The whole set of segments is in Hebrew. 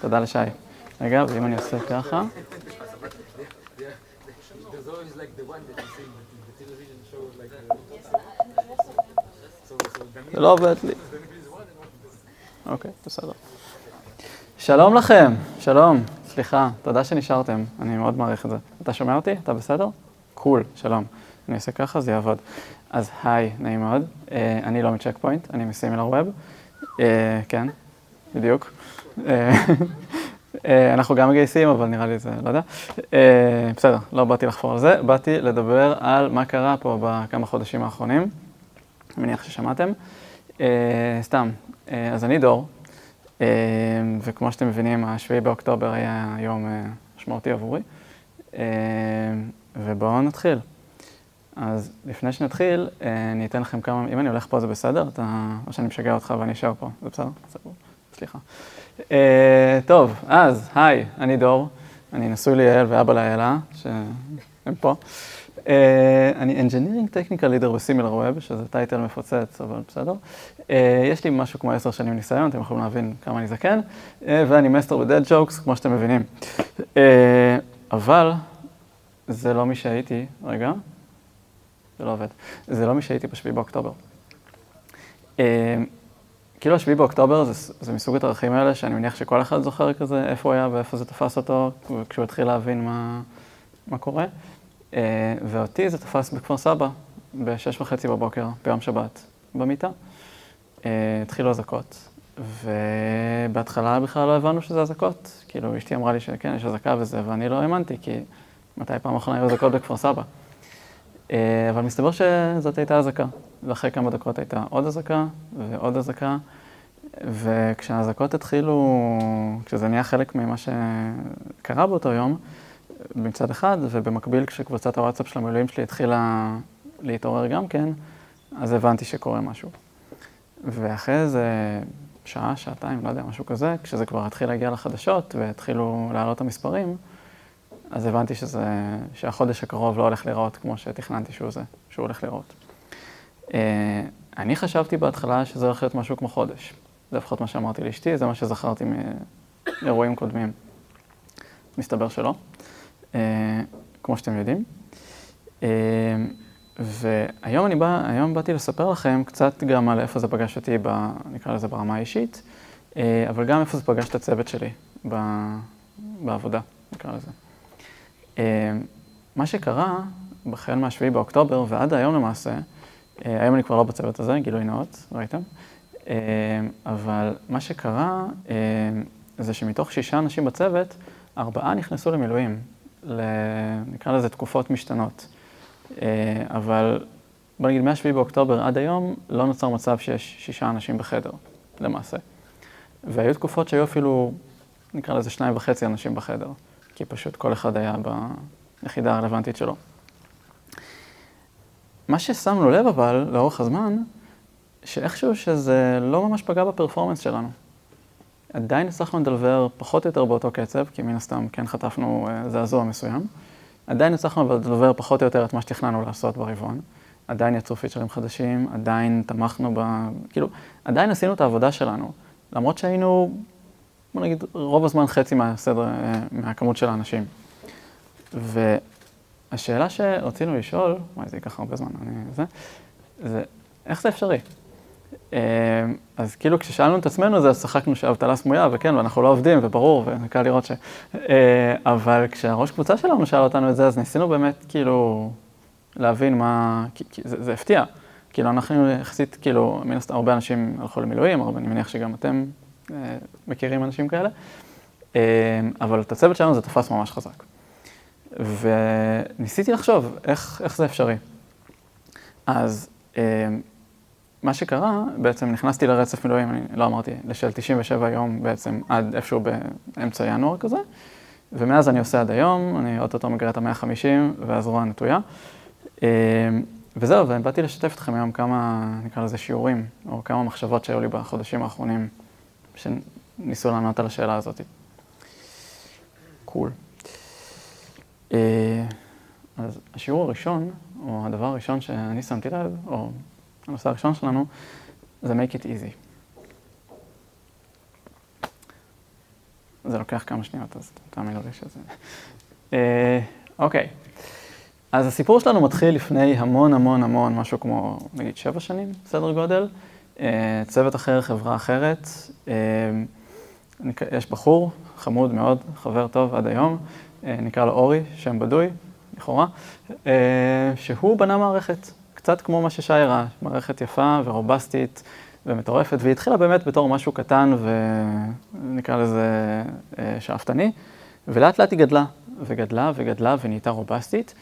תודה לשי. רגע, ואם אני עושה ככה... זה לא עובד לי. אוקיי, בסדר. שלום לכם, שלום, סליחה, תודה שנשארתם, אני מאוד מעריך את זה. אתה שומע אותי? אתה בסדר? קול, שלום. אני אעשה ככה, זה יעבוד. אז היי, נעים מאוד. אני לא מצ'ק פוינט, אני מסימילר ווב. כן, בדיוק. אנחנו גם מגייסים, אבל נראה לי זה, לא יודע. בסדר, לא באתי לחפור על זה, באתי לדבר על מה קרה פה בכמה חודשים האחרונים. אני מניח ששמעתם. סתם, אז אני דור, וכמו שאתם מבינים, השביעי באוקטובר היה יום משמעותי עבורי. ובואו נתחיל. אז לפני שנתחיל, אני אתן לכם כמה, אם אני הולך פה זה בסדר? או שאני משגע אותך ואני אשאר פה, זה בסדר? סליחה. טוב, אז, היי, אני דור, אני נשוי ליעל ואבא ליעלה, שהם פה. אני Engineering Technical Leader בסימילר ווב, שזה טייטל מפוצץ, אבל בסדר. יש לי משהו כמו 10 שנים ניסיון, אתם יכולים להבין כמה אני זקן, ואני מאסטר ב-Dead Jokes, כמו שאתם מבינים. אבל זה לא מי שהייתי, רגע, זה לא עובד, זה לא מי שהייתי בשביעי באוקטובר. כאילו השביעי באוקטובר זה מסוג התאריכים האלה שאני מניח שכל אחד זוכר כזה איפה הוא היה ואיפה זה תפס אותו כשהוא התחיל להבין מה קורה. ואותי זה תפס בכפר סבא ב-6:30 בבוקר ביום שבת במיטה. התחילו אזעקות ובהתחלה בכלל לא הבנו שזה אזעקות. כאילו אשתי אמרה לי שכן יש אזעקה וזה ואני לא האמנתי כי מתי פעם אחרונה היו אזעקות בכפר סבא. אבל מסתבר שזאת הייתה אזעקה, ואחרי כמה דקות הייתה עוד אזעקה ועוד אזעקה, וכשהאזעקות התחילו, כשזה נהיה חלק ממה שקרה באותו יום, מצד אחד, ובמקביל כשקבוצת הוואטסאפ של המילואים שלי התחילה להתעורר גם כן, אז הבנתי שקורה משהו. ואחרי איזה שעה, שעתיים, לא יודע, משהו כזה, כשזה כבר התחיל להגיע לחדשות והתחילו לעלות המספרים, אז הבנתי שהחודש הקרוב לא הולך לראות כמו שתכננתי שהוא הולך לראות. אני חשבתי בהתחלה שזה הולך להיות משהו כמו חודש. זה לפחות מה שאמרתי לאשתי, זה מה שזכרתי מאירועים קודמים. מסתבר שלא, כמו שאתם יודעים. והיום באתי לספר לכם קצת גם על איפה זה פגש אותי, נקרא לזה ברמה האישית, אבל גם איפה זה פגש את הצוות שלי בעבודה, נקרא לזה. מה שקרה, החל מהשביעי באוקטובר ועד היום למעשה, היום אני כבר לא בצוות הזה, גילוי נאות, ראיתם? אבל מה שקרה זה שמתוך 6 אנשים בצוות, 4 נכנסו למילואים, נקרא לזה תקופות משתנות. אבל בוא נגיד, מהשביעי באוקטובר עד היום לא נוצר מצב שיש 6 אנשים בחדר, למעשה. והיו תקופות שהיו אפילו, נקרא לזה 2.5 אנשים בחדר. כי פשוט כל אחד היה ביחידה הרלוונטית שלו. מה ששמנו לב אבל, לאורך הזמן, שאיכשהו שזה לא ממש פגע בפרפורמנס שלנו. עדיין הצלחנו לדלבר פחות או יותר באותו קצב, כי מן הסתם כן חטפנו זעזוע מסוים. עדיין הצלחנו לדלבר פחות או יותר את מה שתכננו לעשות ברבעון. עדיין יצאו פיצ'רים חדשים, עדיין תמכנו כאילו, עדיין עשינו את העבודה שלנו. למרות שהיינו, בוא נגיד, רוב הזמן חצי מהכמות של האנשים. והשאלה שרצינו לשאול, זה ייקח הרבה זמן, זה איך זה אפשרי? אז כאילו כששאלנו את עצמנו זה, אז צחקנו שאבטלה סמויה, וכן, ואנחנו לא עובדים, וברור, וקל לראות אבל כשהראש קבוצה שלנו שאל אותנו את זה, אז ניסינו באמת כאילו להבין מה, זה הפתיע. כאילו אנחנו יחסית, כאילו, מן הסתם הרבה אנשים הלכו למילואים, אני מניח שגם אתם מכירים אנשים כאלה, אבל את הצוות שלנו זה תפס ממש חזק. וניסיתי לחשוב איך זה אפשרי. אז מה שקרה, בעצם נכנסתי לרצף מילואים, אני לא אמרתי, לשל 97 יום בעצם עד איפשהו באמצע ינואר כזה, ומאז אני עושה עד היום, אני אוטוטו מגרה את ה-150 והזרוע נטויה. וזהו, ובאתי לשתף אתכם היום כמה, נקרא לזה שיעורים, או כמה מחשבות שהיו לי בחודשים האחרונים, שניסו לענות על השאלה הזאת. קול. אז השיעור הראשון, או הדבר הראשון שאני שמתי לב, או הנושא הראשון שלנו, זה make it easy. זה לוקח כמה שניות, אז תאמינו לי שזה... אוקיי. אז הסיפור שלנו מתחיל לפני המון, משהו כמו, נגיד, 7 שנים, סדר גודל. צוות אחר, חברה אחרת. יש בחור, חמוד מאוד, חבר טוב עד היום, נקרא לו אורי, שם בדוי, לכאורה, שהוא בנה מערכת, קצת כמו מה ששי הראה, מערכת יפה ורובסטית ומטורפת, והיא התחילה באמת בתור משהו קטן ונקרא לזה שאפתני, ולאט לאט היא גדלה ונהייתה רובסטית,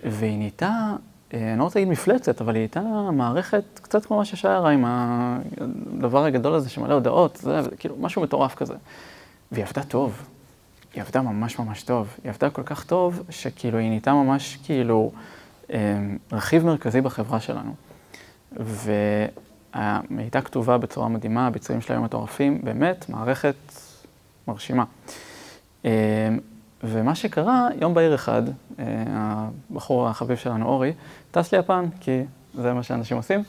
והיא נהייתה, אני לא רוצה להגיד מפלצת, אבל היא הייתה מערכת קצת כמו מה ששי הראה עם הדבר הגדול הזה שמלא הודעות, זה כאילו משהו מטורף כזה. והיא עבדה טוב, היא עבדה ממש טוב, היא עבדה כל כך טוב שכאילו היא נהייתה ממש כאילו רכיב מרכזי בחברה שלנו. והיא הייתה כתובה בצורה מדהימה, הביצועים שלה היו מטורפים, באמת מערכת מרשימה. ומה שקרה, יום בהיר אחד, הבחור החביב שלנו, אורי, טס ליפן, כי זה מה שאנשים עושים.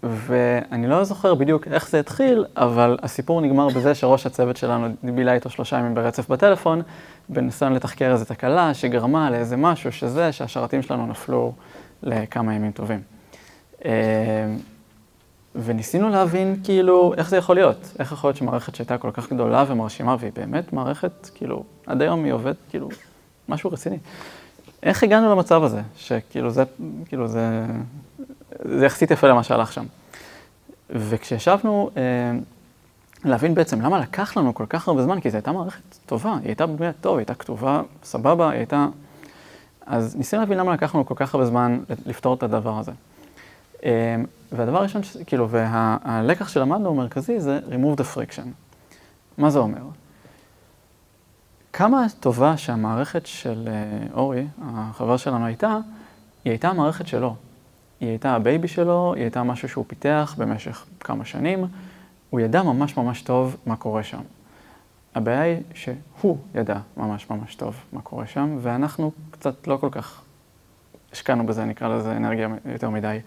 ואני לא זוכר בדיוק איך זה התחיל, אבל הסיפור נגמר בזה שראש הצוות שלנו בילה איתו 3 ימים ברצף בטלפון, בניסיון לתחקר איזו תקלה שגרמה לאיזה משהו שהשרתים שלנו נפלו לכמה ימים טובים. וניסינו להבין כאילו איך זה יכול להיות, איך יכול להיות שמערכת שהייתה כל כך גדולה ומרשימה, והיא באמת מערכת, כאילו, עד היום היא עובדת, כאילו, משהו רציני. איך הגענו למצב הזה, שכאילו זה יחסית יפה למה שהלך שם. וכשישבנו להבין בעצם למה לקח לנו כל כך הרבה זמן, כי זו הייתה מערכת טובה, היא הייתה באמת טוב, היא הייתה כתובה סבבה, היא הייתה... אז ניסינו להבין למה לקח לנו כל כך הרבה זמן לפתור את הדבר הזה. והדבר הראשון, כאילו, והלקח שלמדנו המרכזי זה remove the friction. מה זה אומר? כמה טובה שהמערכת של אורי, החבר שלנו הייתה, היא הייתה המערכת שלו. היא הייתה הבייבי שלו, היא הייתה משהו שהוא פיתח במשך כמה שנים. הוא ידע ממש טוב מה קורה שם. הבעיה היא שהוא ידע ממש טוב מה קורה שם, ואנחנו קצת לא כל כך השקענו בזה, נקרא לזה אנרגיה יותר מדי.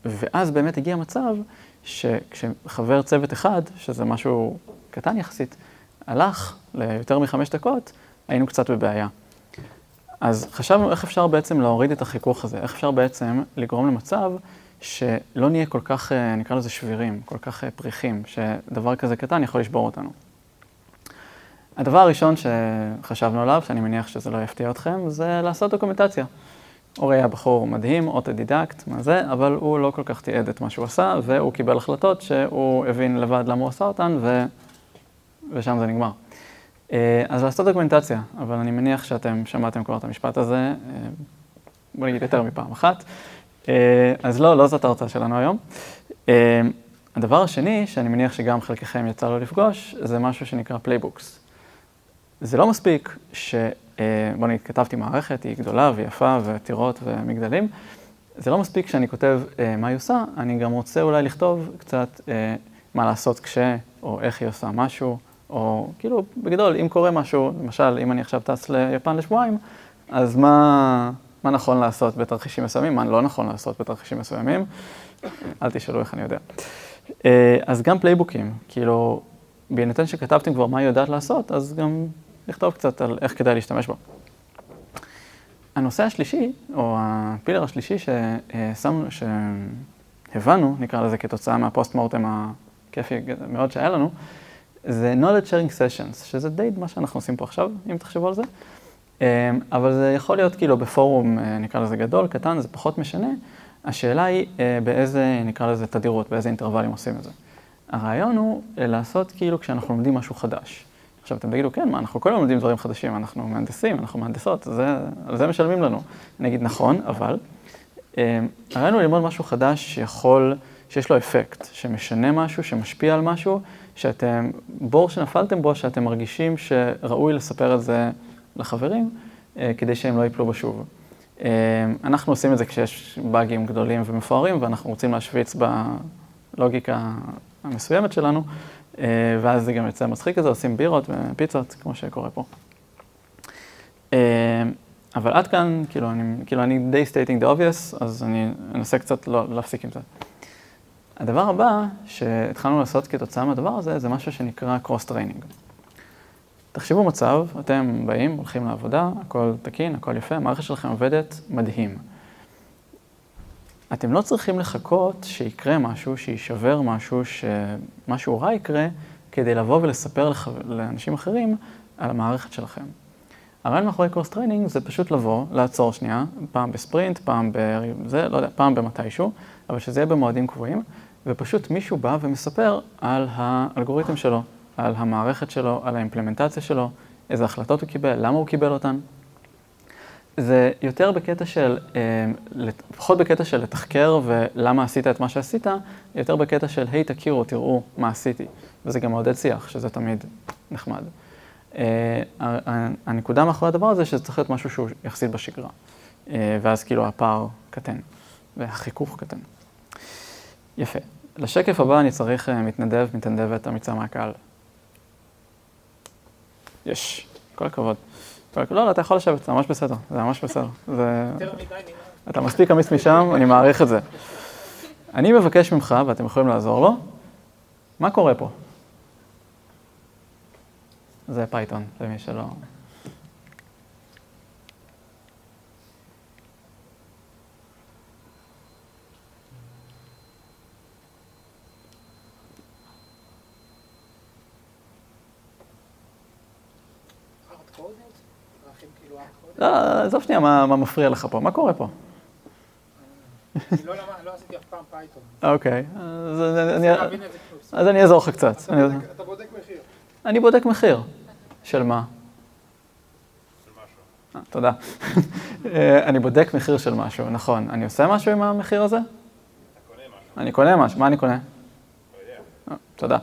ואז באמת הגיע מצב שכשחבר צוות אחד, שזה משהו קטן יחסית, הלך ליותר מ5 דקות, היינו קצת בבעיה. אז חשבנו איך אפשר בעצם להוריד את החיכוך הזה, איך אפשר בעצם לגרום למצב שלא נהיה כל כך, נקרא לזה שבירים, כל כך פריחים, שדבר כזה קטן יכול לשבור אותנו. הדבר הראשון שחשבנו עליו, שאני מניח שזה לא יפתיע אתכם, זה לעשות דוקומנטציה. אורי היה בחור מדהים, אוטודידקט, מה זה, אבל הוא לא כל כך תיעד את מה שהוא עשה, והוא קיבל החלטות שהוא הבין לבד למה הוא עשה אותן, ושם זה נגמר. אז לעשות דוקומנטציה, אבל אני מניח שאתם שמעתם כבר את המשפט הזה, בוא נגיד יותר מפעם אחת. אז לא זאת ההרצאה שלנו היום. הדבר השני, שאני מניח שגם חלקכם יצא לו לפגוש, זה משהו שנקרא פלייבוקס. זה לא מספיק בוא נגיד, כתבתי מערכת, היא גדולה ויפה וטירות ומגדלים. זה לא מספיק שאני כותב מה היא עושה, אני גם רוצה אולי לכתוב קצת מה לעשות או איך היא עושה משהו, או כאילו, בגדול, אם קורה משהו, למשל, אם אני עכשיו טס ליפן לשבועיים, אז מה נכון לעשות בתרחישים מסוימים, מה לא נכון לעשות בתרחישים מסוימים, אל תשאלו איך אני יודע. אז גם פלייבוקים, כאילו, בהינתן שכתבתם כבר מה היא יודעת לעשות, אז גם לכתוב קצת על איך כדאי להשתמש בו. הנושא השלישי, או הפילר השלישי שהבנו, נקרא לזה כתוצאה מהפוסט-מורטם הכיפי מאוד שהיה לנו, זה knowledge sharing sessions, שזה די מה שאנחנו עושים פה עכשיו, אם תחשבו על זה. אבל זה יכול להיות כאילו בפורום, נקרא לזה גדול, קטן, זה פחות משנה. השאלה היא באיזה, נקרא לזה תדירות, באיזה אינטרוולים עושים את זה. הרעיון הוא לעשות כאילו כשאנחנו לומדים משהו חדש. עכשיו אתם תגידו, כן, מה, אנחנו כל הזמן לומדים דברים חדשים, אנחנו מהנדסים, אנחנו מהנדסות, על זה משלמים לנו. אני אגיד נכון, אבל הרעיון הוא ללמוד משהו חדש שיש לו אפקט, שמשנה משהו, שמשפיע על משהו, בור שנפלתם בו, שאתם מרגישים שראוי לספר את זה לחברים, כדי שהם לא ייפלו בשוב. אנחנו עושים את זה כשיש באגים גדולים ומפוארים, ואנחנו רוצים להשוויץ בלוגיקה המסוימת שלנו, ואז זה גם יוצא מצחיק כזה, עושים בירות ופיצות, כמו שקורה פה. אבל עד כאן, כאילו אני די stating the obvious, אז אני אנסה קצת לא להפסיק עם זה. הדבר הבא שהתחלנו לעשות כתוצאה מהדבר הזה, זה משהו שנקרא קרוס-טריינינג. תחשבו מצב, אתם באים, הולכים לעבודה, הכל תקין, הכל יפה, המערכת שלכם עובדת מדהים. אתם לא צריכים לחכות שיקרה משהו, שישבר משהו, שמשהו רע יקרה, כדי לבוא ולספר לאנשים אחרים על המערכת שלכם. הרעיון מאחורי קורס-טריינינג זה פשוט לבוא, לעצור שנייה, פעם בספרינט, פעם לא יודע, פעם במתישהו, אבל שזה יהיה במועדים קבועים, ופשוט מישהו בא ומספר על האלגוריתם שלו, על המערכת שלו, על האימפלמנטציה שלו, איזה החלטות הוא קיבל, למה הוא קיבל אותן. זה יותר בקטע של, פחות בקטע של לתחקר ולמה עשית את מה שעשית, יותר בקטע של, היי, תכירו, תראו מה עשיתי. וזה גם מעודד שיח, שזה תמיד נחמד. הנקודה מאחורי הדבר הזה, שזה צריך להיות משהו שהוא יחסית בשגרה. ואז כאילו הפער קטן, והחיכוך קטן. יפה. לשקף הבא אני צריך מתנדבת אמיצה מהקהל. יש, כל הכבוד. לא, אתה יכול לשבת, זה ממש בסדר, זה ממש בסדר. אתה מספיק אמיץ משם, אני מעריך את זה. אני מבקש ממך, ואתם יכולים לעזור לו, מה קורה פה? זה פייתון, למי שלא... לא, עזוב שנייה, מה מפריע לך פה? מה קורה פה? לא עשיתי אף פעם פייתון. אוקיי, אז אני אעזור לך קצת. אתה בודק מחיר. אני בודק מחיר. של מה? של משהו. תודה. אני בודק מחיר של משהו, נכון. אני עושה משהו עם המחיר הזה? אתה קונה משהו. אני קונה משהו. מה אני קונה? לא יודע. תודה.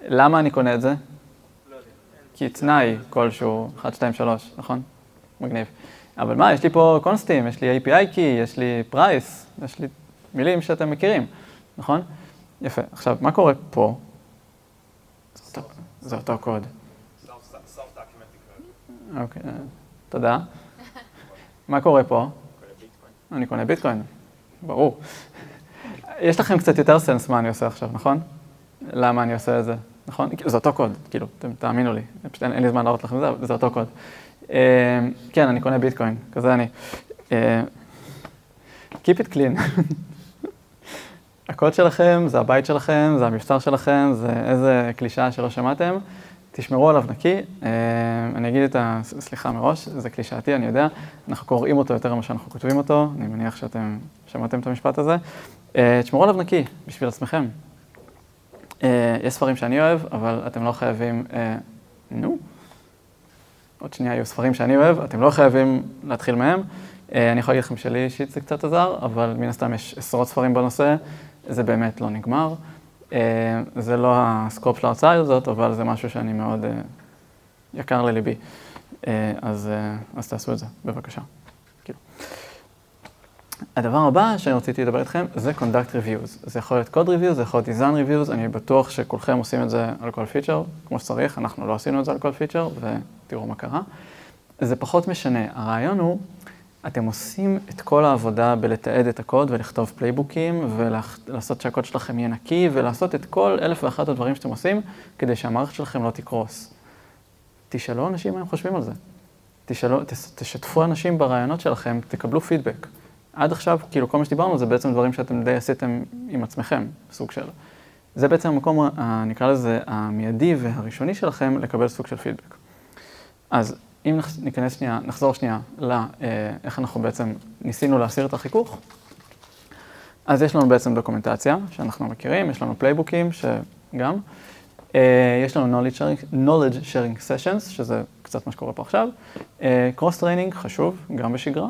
למה אני קונה את זה? לא יודע. כי תנאי כלשהו, 1, 2, 3, נכון? מגניב. אבל מה, יש לי פה קונסטים, יש לי API key, יש לי פרייס, יש לי מילים שאתם מכירים, נכון? יפה. עכשיו, מה קורה פה? זה אותו קוד. אוקיי, תודה. מה קורה פה? אני קונה ביטקוין. ברור. יש לכם קצת יותר סנס מה אני עושה עכשיו, נכון? למה אני עושה את זה, נכון? זה אותו קוד, כאילו, אתם תאמינו לי. פשוט אין לי זמן להראות לכם את זה, אבל זה אותו קוד. כן, אני קונה ביטקוין, כזה אני. Keep it clean. הקוד שלכם, זה הבית שלכם, זה המבצר שלכם, זה איזה קלישאה שלא שמעתם. תשמרו עליו נקי. אני אגיד סליחה מראש, זה קלישאתי, אני יודע. אנחנו קוראים אותו יותר ממה שאנחנו כותבים אותו. אני מניח שאתם שמעתם את המשפט הזה. תשמרו עליו נקי, בשביל עצמכם. יש ספרים שאני אוהב, אבל אתם לא חייבים... עוד שנייה היו ספרים שאני אוהב, אתם לא חייבים להתחיל מהם. אני יכול להגיד לכם שלי אישית זה קצת עזר, אבל מן הסתם יש עשרות ספרים בנושא, זה באמת לא נגמר. זה לא הסקופ של ההרצאה הזאת, אבל זה משהו שאני מאוד יקר לליבי. אז תעשו את זה, בבקשה. הדבר הבא שאני רציתי לדבר איתכם זה Conduct Reviews. זה יכול להיות Code Reviews, זה יכול להיות Design Reviews, אני בטוח שכולכם עושים את זה על כל פיצ'ר, כמו שצריך, אנחנו לא עשינו את זה על כל פיצ'ר, ותראו מה קרה. זה פחות משנה, הרעיון הוא, אתם עושים את כל העבודה בלתעד את הקוד ולכתוב פלייבוקים, ולעשות שהקוד שלכם יהיה נקי, ולעשות את כל 1001 הדברים שאתם עושים, כדי שהמערכת שלכם לא תקרוס. תשאלו אנשים מה הם חושבים על זה. תשתפו אנשים ברעיונות שלכם, תקבלו פידבק. עד עכשיו, כאילו, כל מה שדיברנו זה בעצם דברים שאתם די עשיתם עם עצמכם, סוג של. זה בעצם המקום, נקרא לזה, המיידי והראשוני שלכם לקבל סוג של פידבק. אז אם נחזור שנייה לאיך אנחנו בעצם ניסינו להסיר את החיכוך, אז יש לנו בעצם דוקומנטציה שאנחנו מכירים, יש לנו פלייבוקים שגם, יש לנו knowledge sharing sessions, שזה קצת מה שקורה פה עכשיו, cross training חשוב, גם בשגרה,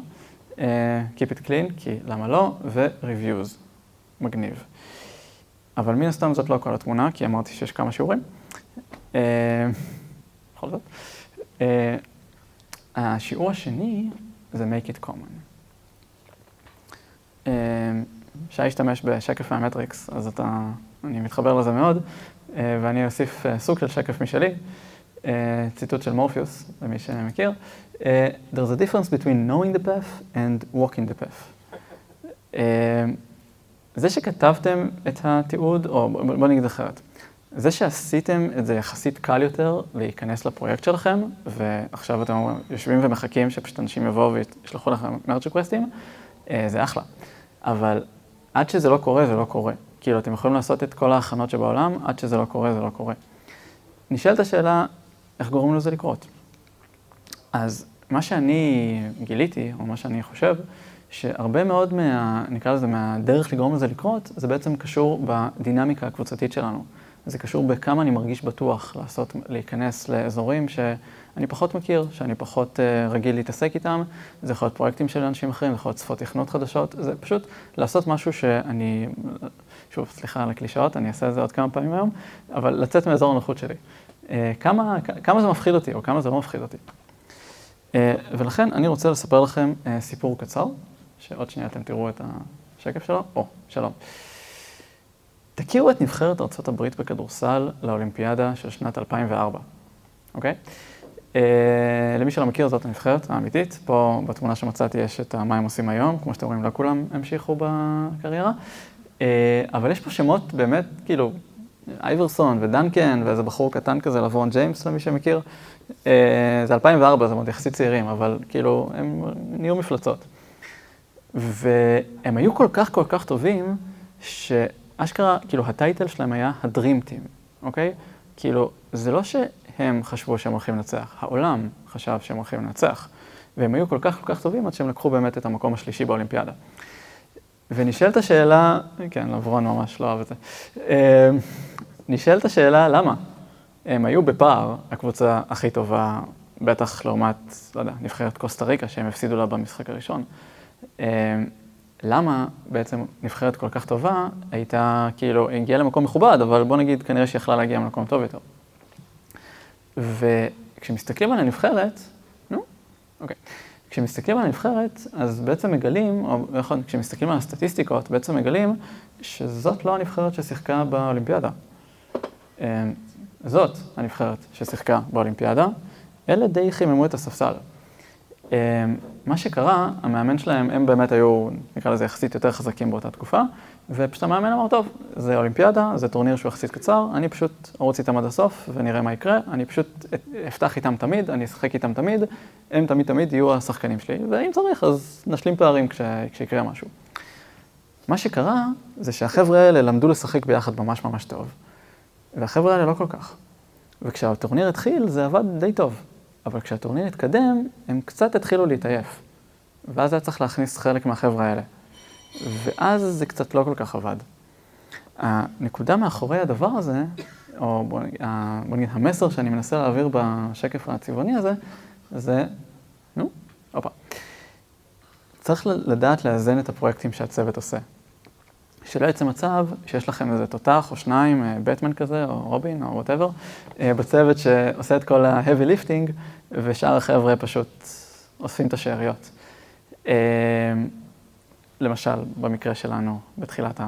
keep it clean, כי למה לא, ו-reviews, מגניב. אבל מן הסתם זאת לא כל התמונה, כי אמרתי שיש כמה שיעורים. בכל זאת. השיעור השני זה make it common. אפשר להשתמש בשקף מהמטריקס, אז אני מתחבר לזה מאוד, ואני אוסיף סוג של שקף משלי, ציטוט של מורפיוס, למי שמכיר. There's a difference between knowing the path and walking the path. זה שכתבתם את התיעוד, או בוא נגיד אחרת, זה שעשיתם את זה יחסית קל יותר להיכנס לפרויקט שלכם, ועכשיו אתם יושבים ומחכים שפשוט אנשים יבואו וישלחו לכם מרג' ריקווסטים, זה אחלה. אבל עד שזה לא קורה, זה לא קורה. כאילו, אתם יכולים לעשות את כל ההכנות שבעולם, עד שזה לא קורה, זה לא קורה. נשאלת השאלה, איך גורמים לזה לקרות? אז מה שאני גיליתי, או מה שאני חושב, שהרבה מאוד נקרא לזה, מהדרך לגרום לזה לקרות, זה בעצם קשור בדינמיקה הקבוצתית שלנו. זה קשור בכמה אני מרגיש בטוח להיכנס לאזורים שאני פחות מכיר, שאני פחות רגיל להתעסק איתם. זה יכול להיות פרויקטים של אנשים אחרים, זה יכול להיות שפות תכנות חדשות. זה פשוט לעשות משהו שאני, שוב, סליחה על הקלישאות, אני אעשה את זה עוד כמה פעמים היום, אבל לצאת מאזור הנוחות שלי. כמה זה מפחיד אותי, או כמה זה לא מפחיד אותי. ולכן אני רוצה לספר לכם סיפור קצר, שעוד שנייה אתם תראו את השקף שלו. שלום. תכירו את נבחרת ארצות הברית בכדורסל לאולימפיאדה של שנת 2004, אוקיי? למי שלא מכיר, זאת הנבחרת האמיתית. פה בתמונה שמצאתי יש את מה הם עושים היום, כמו שאתם רואים, לא כולם המשיכו בקריירה. אבל יש פה שמות באמת, כאילו, אייברסון ודנקן, ואיזה בחור קטן כזה, לברון ג'יימס, למי שמכיר. זה 2004, זה מאוד יחסית צעירים, אבל כאילו, הם נהיו מפלצות. והם היו כל כך טובים, אשכרה, כאילו, הטייטל שלהם היה הדרים טים, אוקיי? כאילו, זה לא שהם חשבו שהם הולכים לנצח, העולם חשב שהם הולכים לנצח, והם היו כל כך טובים עד שהם לקחו באמת את המקום השלישי באולימפיאדה. ונשאלת השאלה, כן, לברון ממש לא אוהב את זה, נשאלת השאלה, למה? הם היו בפער, הקבוצה הכי טובה, בטח לעומת, לא יודע, נבחרת קוסטה ריקה, שהם הפסידו לה במשחק הראשון. למה בעצם נבחרת כל כך טובה הייתה, כאילו, הגיעה למקום מכובד, אבל בוא נגיד, כנראה שהיא יכלה להגיע למקום טוב יותר. וכשמסתכלים על הנבחרת, כשמסתכלים על הנבחרת, אז בעצם מגלים, או נכון, כשמסתכלים על הסטטיסטיקות, בעצם מגלים שזאת לא הנבחרת ששיחקה באולימפיאדה. זאת הנבחרת ששיחקה באולימפיאדה, אלה די חיממו את הספסל. מה שקרה, המאמן שלהם, הם באמת היו, נקרא לזה, יחסית יותר חזקים באותה תקופה, ופשוט המאמן אמר, טוב, זה אולימפיאדה, זה טורניר שהוא יחסית קצר, אני פשוט ארוץ איתם עד הסוף ונראה מה יקרה, אני פשוט אפתח איתם תמיד, אני אשחק איתם תמיד, הם תמיד יהיו השחקנים שלי, ואם צריך, אז נשלים פערים כשיקרה משהו. מה שקרה, זה שהחבר'ה האלה למדו לשחק ביחד ממש טוב, והחבר'ה האלה לא כל כך. וכשהטורניר התחיל, זה עבד די טוב. אבל כשהטורניר התקדם, הם קצת התחילו להתעייף. ואז היה צריך להכניס חלק מהחבר'ה האלה. ואז זה קצת לא כל כך עבד. הנקודה מאחורי הדבר הזה, או בוא נגיד, המסר שאני מנסה להעביר בשקף הצבעוני הזה, זה, צריך לדעת לאזן את הפרויקטים שהצוות עושה. שלא יצא מצב שיש לכם איזה תותח או שניים, בטמן כזה, או רובין, או whatever, בצוות שעושה את כל ה-heavy lifting, ושאר החבר'ה פשוט עושים את השאריות. למשל, במקרה שלנו, בתחילת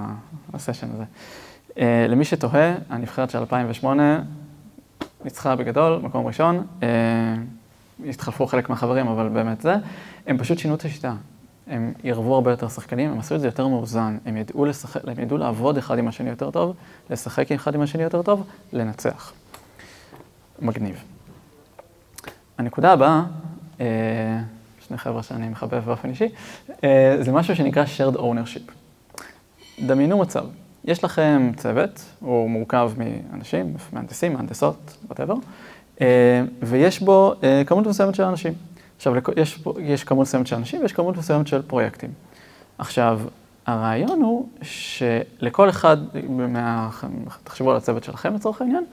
הסשן הזה. למי שתוהה, הנבחרת של 2008 ניצחה בגדול, מקום ראשון, התחלפו חלק מהחברים, אבל באמת זה, הם פשוט שינו את השיטה. הם ירבו הרבה יותר שחקנים, הם עשו את זה יותר מאוזן, הם ידעו לעבוד אחד עם השני יותר טוב, לשחק אחד עם השני יותר טוב, לנצח. מגניב. הנקודה הבאה, שני חבר'ה שאני מחבב באופן אישי, זה משהו שנקרא shared ownership. דמיינו מצב, יש לכם צוות, הוא מורכב מאנשים, מהנדסים, מהנדסות, whatever, ויש בו כמות מסוימת של אנשים. עכשיו, יש כמות מסוימת של אנשים ויש כמות מסוימת של פרויקטים. עכשיו, הרעיון הוא שלכל אחד, תחשבו על הצוות שלכם לצורך העניין,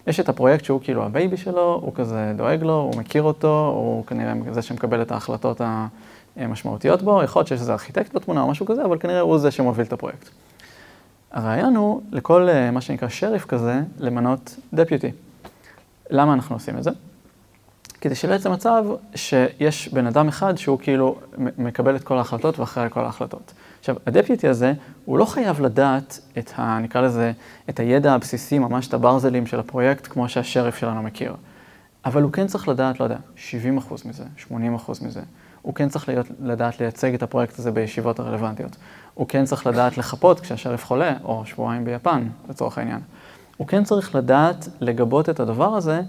יש את הפרויקט שהוא כאילו הבייבי שלו, הוא כזה דואג לו, הוא מכיר אותו, הוא כנראה זה שמקבל את ההחלטות המשמעותיות בו, יכול להיות שיש איזה ארכיטקט בתמונה או משהו כזה, אבל כנראה הוא זה שמוביל את הפרויקט. הרעיון הוא לכל מה שנקרא שריף כזה, למנות דפיוטי. למה אנחנו עושים את זה? כדי שלא יצא מצב שיש בן אדם אחד שהוא כאילו מקבל את כל ההחלטות ואחראי כל ההחלטות. עכשיו, הדפיוטי הזה, הוא לא חייב לדעת את נקרא לזה, את הידע הבסיסי, ממש את הברזלים של הפרויקט, כמו שהשריף שלנו מכיר. אבל הוא כן צריך לדעת, לא יודע, 70% מזה, 80% מזה. הוא כן צריך לדעת לייצג את הפרויקט הזה בישיבות הרלוונטיות. הוא כן צריך לדעת לחפות כשהשריף חולה, או שבועיים ביפן, לצורך העניין. הוא כן צריך לדעת לגבות את הדבר הזה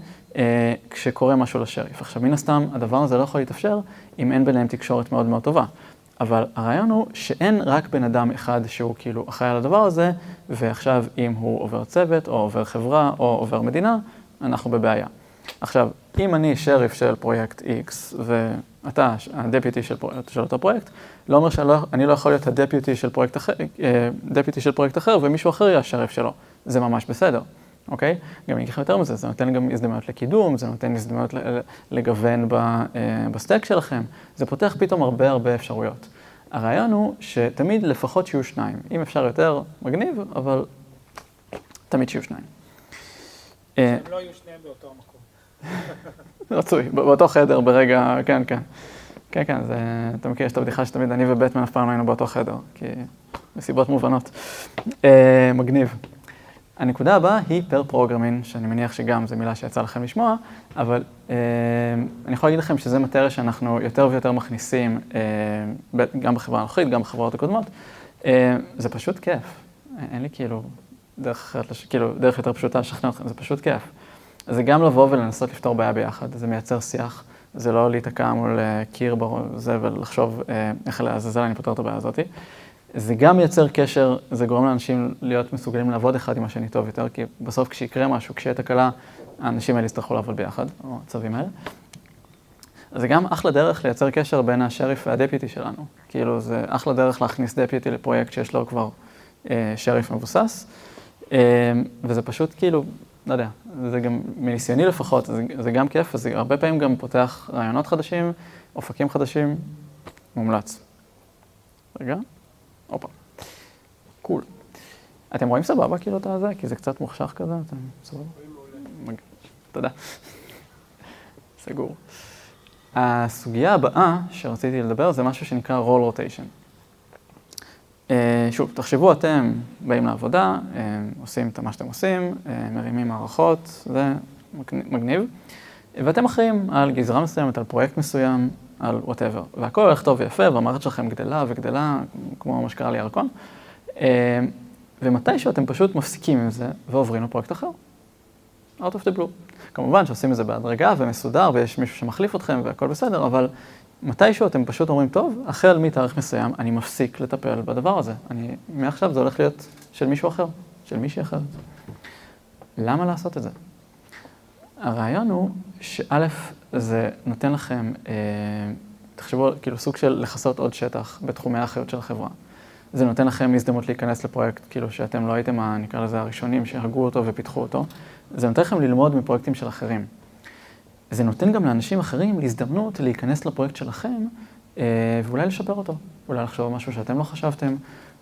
כשקורה משהו לשריף. עכשיו, מן הסתם, הדבר הזה לא יכול להתאפשר אם אין ביניהם תקשורת מאוד מאוד טובה. אבל הרעיון הוא שאין רק בן אדם אחד שהוא כאילו אחראי על הדבר הזה, ועכשיו אם הוא עובר צוות, או עובר חברה, או עובר מדינה, אנחנו בבעיה. עכשיו, אם אני שריף של פרויקט X, ואתה הדפיוטי של אותו פרויקט, לא אומר שאני לא יכול להיות הדפיוטי של פרויקט אחר, ומישהו אחר יהיה השריף שלו. זה ממש בסדר, אוקיי? גם אני אגיד לך יותר מזה, זה נותן גם הזדמנות לקידום, זה נותן הזדמנות לגוון בסטק שלכם, זה פותח פתאום הרבה אפשרויות. הרעיון הוא שתמיד לפחות שיהיו שניים. אם אפשר יותר, מגניב, אבל תמיד שיהיו שניים. הם לא יהיו שניהם באותו מקום. רצוי, באותו חדר ברגע, כן, אתה מכיר, יש את הבדיחה שתמיד אני ובטמן אף פעם היינו באותו חדר, כי מסיבות מובנות. מגניב. הנקודה הבאה היא פר פרוגרמין, שאני מניח שגם זו מילה שיצא לכם לשמוע, אבל אני יכול להגיד לכם שזה מטריה שאנחנו יותר ויותר מכניסים, גם בחברה הנוכחית, גם בחברות הקודמות. זה פשוט כיף. אין לי דרך יותר פשוטה לשכנע אתכם, זה פשוט כיף. זה גם לבוא ולנסות לפתור בעיה ביחד, זה מייצר שיח, זה לא להיתקע מול קיר בזה ולחשוב איך לעזאזל אני פותר את הבעיה הזאת. זה גם מייצר קשר, זה גורם לאנשים להיות מסוגלים לעבוד אחד עם השני טוב יותר, כי בסוף כשיקרה משהו, כשיהיה תקלה, האנשים האלה יצטרכו לעבוד ביחד, או הצווים האלה. זה גם אחלה דרך לייצר קשר בין השריף והדפיוטי שלנו. כאילו זה אחלה דרך להכניס דפיוטי לפרויקט שיש לו כבר שריף מבוסס, וזה פשוט כאילו, לא יודע, זה גם מניסיוני לפחות, זה גם כיף, זה הרבה פעמים גם פותח רעיונות חדשים, אופקים חדשים, מומלץ. רגע. אופה. קול. אתם רואים סבבה כאילו את הזה? כי זה קצת מוחשך כזה, אתם סבבה? תודה. סגור. הסוגיה הבאה שרציתי לדבר זה משהו שנקרא role rotation. שוב, תחשבו אתם באים לעבודה, עושים את מה שאתם עושים, מרימים מערכות, זה מגניב, ואתם אחראים על גזרה מסוימת, על פרויקט מסוים, על whatever. והכל הולך טוב ויפה, והמערכת שלכם גדלה וגדלה, כמו מה שקרה לי ירקון. ומתישהו אתם פשוט מפסיקים עם זה ועוברים לפרויקט אחר. out of the blue. כמובן שעושים את זה בהדרגה ומסודר, ויש מישהו שמחליף אתכם והכל בסדר, אבל מתישהו אתם פשוט אומרים, טוב, החל מתאריך מסוים, אני מפסיק לטפל בדבר הזה. מעכשיו זה הולך להיות של מישהו אחר, של מישהי אחרת. למה לעשות את זה? הרעיון הוא שא' זה נותן לכם, תחשבו, כאילו סוג של לחסות עוד שטח בתחומי האחריות של החברה. זה נותן לכם הזדמנות להיכנס לפרויקט, כאילו שאתם לא הייתם, נקרא לזה, הראשונים שהגו אותו ופיתחו אותו. זה נותן לכם ללמוד מפרויקטים של אחרים. זה נותן גם לאנשים אחרים להזדמנות להיכנס לפרויקט שלכם, ואולי לשפר אותו. אולי לחשוב משהו שאתם לא חשבתם,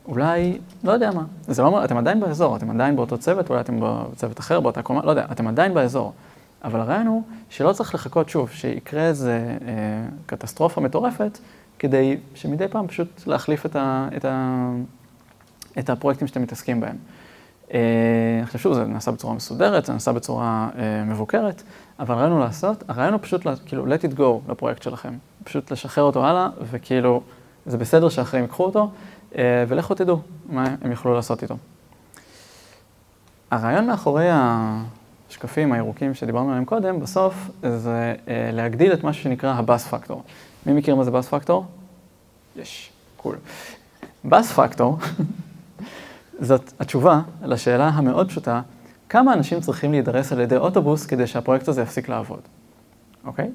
אולי, לא יודע מה. זה לא אומר, אתם עדיין באזור, אתם עדיין באותו צוות, אולי אתם בצוות אחר, באותה קומה, לא יודע, אתם עדיין באזור. אבל הרעיון הוא שלא צריך לחכות שוב, שיקרה איזה קטסטרופה מטורפת, כדי שמדי פעם פשוט להחליף את הפרויקטים שאתם מתעסקים בהם. עכשיו שוב, זה נעשה בצורה מסודרת, זה נעשה בצורה מבוקרת, אבל הרעיון הוא פשוט כאילו let it go לפרויקט שלכם. פשוט לשחרר אותו הלאה, וכאילו זה בסדר שאחרים ייקחו אותו, ולכו תדעו מה הם יוכלו לעשות איתו. הרעיון מאחורי השקפים הירוקים שדיברנו עליהם קודם, בסוף זה להגדיל את מה שנקרא הבאס פקטור. מי מכיר מה זה באס פקטור? יש, קול. באס פקטור זאת התשובה לשאלה המאוד פשוטה, כמה אנשים צריכים להידרס על ידי אוטובוס כדי שהפרויקט הזה יפסיק לעבוד. אוקיי?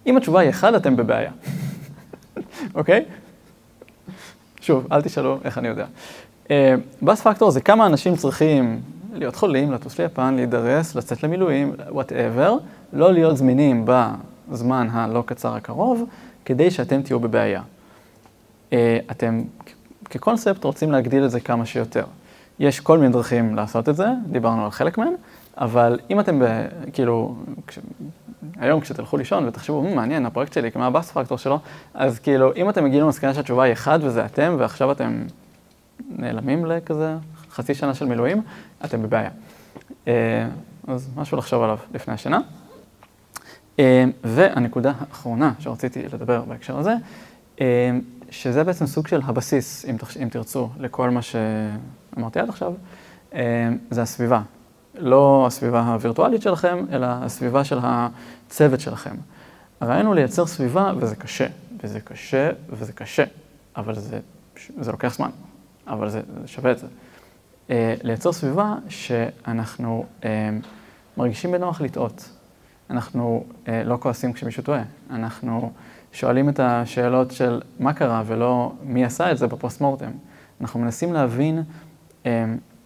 אם התשובה היא 1, אתם בבעיה. אוקיי? שוב, אל תשאלו איך אני יודע. באס פקטור זה כמה אנשים צריכים להיות חולים, לטוס ליפן, להידרס, לצאת למילואים, whatever, לא להיות זמינים בזמן הלא קצר הקרוב, כדי שאתם תהיו בבעיה. אתם כקונספט רוצים להגדיל את זה כמה שיותר. יש כל מיני דרכים לעשות את זה, דיברנו על חלק מהן, אבל אם אתם כאילו, היום כשתלכו לישון ותחשבו, מעניין, הפרויקט שלי, כמה הבאס פקטור שלו, אז כאילו, אם אתם מגיעים למסקנה שהתשובה היא 1 וזה אתם, ועכשיו אתם נעלמים לכזה חצי שנה של מילואים, אתם בבעיה. אז משהו לחשוב עליו לפני השינה. והנקודה האחרונה שרציתי לדבר בהקשר הזה, שזה בעצם סוג של הבסיס, אם תרצו, לכל מה שאמרתי עד עכשיו, זה הסביבה. לא הסביבה הווירטואלית שלכם, אלא הסביבה של הצוות שלכם. הרעיון הוא לייצר סביבה, וזה קשה, וזה קשה, וזה קשה, אבל זה לוקח זמן, אבל זה שווה את זה. לייצר סביבה שאנחנו מרגישים בנוח לטעות. אנחנו לא כועסים כשמישהו טועה. אנחנו שואלים את השאלות של מה קרה ולא מי עשה את זה בפוסט-מורטם. אנחנו מנסים להבין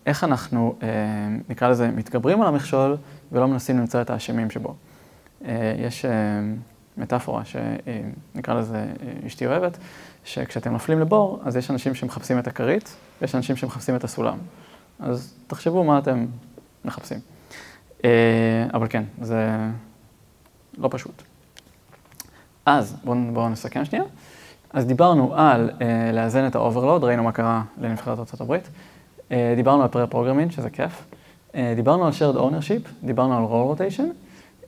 איך אנחנו, נקרא לזה, מתגברים על המכשול ולא מנסים למצוא את האשמים שבו. יש מטאפורה שנקרא לזה אשתי אוהבת, שכשאתם נופלים לבור, אז יש אנשים שמחפשים את הכרית ויש אנשים שמחפשים את הסולם. אז תחשבו מה אתם מחפשים. אבל כן, זה לא פשוט. אז בואו נסכם שנייה. אז דיברנו על לאזן את האוברלוד, ראינו מה קרה לנבחרת ארצות הברית. דיברנו על פרה-פרוגרמינג, שזה כיף. דיברנו על shared ownership, דיברנו על role rotation,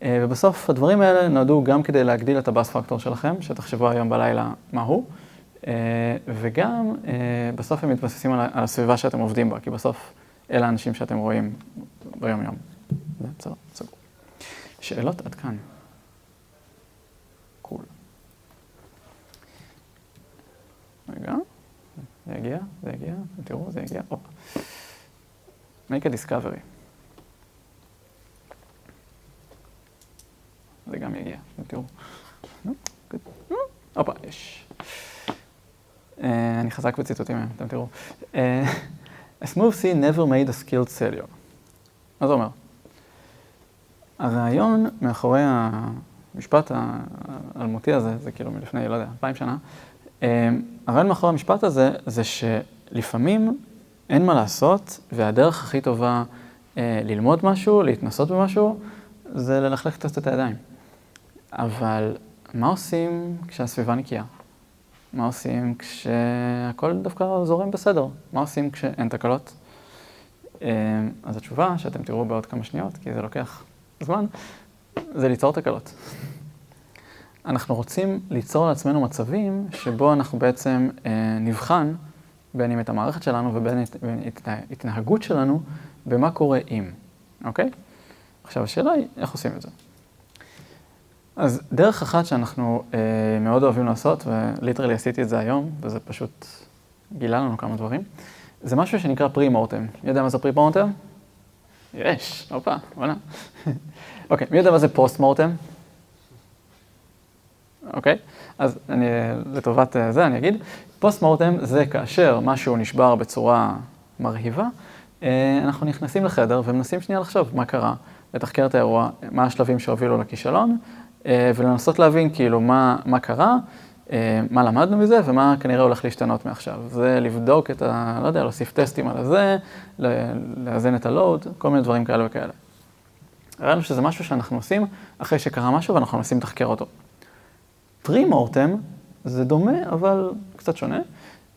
ובסוף הדברים האלה נועדו גם כדי להגדיל את הבאס פקטור שלכם, שתחשבו היום בלילה מה הוא, וגם בסוף הם מתבססים על הסביבה שאתם עובדים בה, כי בסוף אלה האנשים שאתם רואים ביום יום. זה בסדר, סגור. שאלות עד כאן. קול. רגע, זה הגיע, תראו, זה הגיע, הופה. make a discovery. זה גם יגיע, תראו. הופה, יש. אני חזק בציטוטים מהם, אתם תראו. A smooth sea never made a skilled sailor. מה זה אומר? הרעיון מאחורי המשפט האלמותי הזה, זה כאילו מלפני, לא יודע, 2000 שנה, הרעיון מאחורי המשפט הזה, זה שלפעמים אין מה לעשות, והדרך הכי טובה ללמוד משהו, להתנסות במשהו, זה ללכלך קצת את הידיים. אבל מה עושים כשהסביבה נקייה? מה עושים כשהכל דווקא זורם בסדר? מה עושים כשאין תקלות? אז התשובה שאתם תראו בעוד כמה שניות, כי זה לוקח זמן, זה ליצור תקלות. אנחנו רוצים ליצור לעצמנו מצבים שבו אנחנו בעצם נבחן בין אם את המערכת שלנו ובין את ההתנהגות שלנו במה קורה אם, אוקיי? עכשיו השאלה היא איך עושים את זה. אז דרך אחת שאנחנו מאוד אוהבים לעשות, וליטרלי עשיתי את זה היום, וזה פשוט גילה לנו כמה דברים, זה משהו שנקרא פרי-מורטם. מי יודע מה זה פרי-מורטם? יש, הופה, בוא'נה. אוקיי, מי יודע מה זה פוסט-מורטם? אוקיי, אז לטובת זה אני אגיד, פוסט-מורטם זה כאשר משהו נשבר בצורה מרהיבה, אנחנו נכנסים לחדר ומנסים שנייה לחשוב מה קרה, לתחקר את האירוע, מה השלבים שהובילו לכישלון, ולנסות להבין כאילו מה קרה, מה למדנו מזה ומה כנראה הולך להשתנות מעכשיו. זה לבדוק את לא יודע, להוסיף טסטים על הזה, לאזן את הלואוד, כל מיני דברים כאלה וכאלה. ראינו שזה משהו שאנחנו עושים אחרי שקרה משהו ואנחנו מנסים לתחקר אותו. פרי-מורטם זה דומה אבל קצת שונה.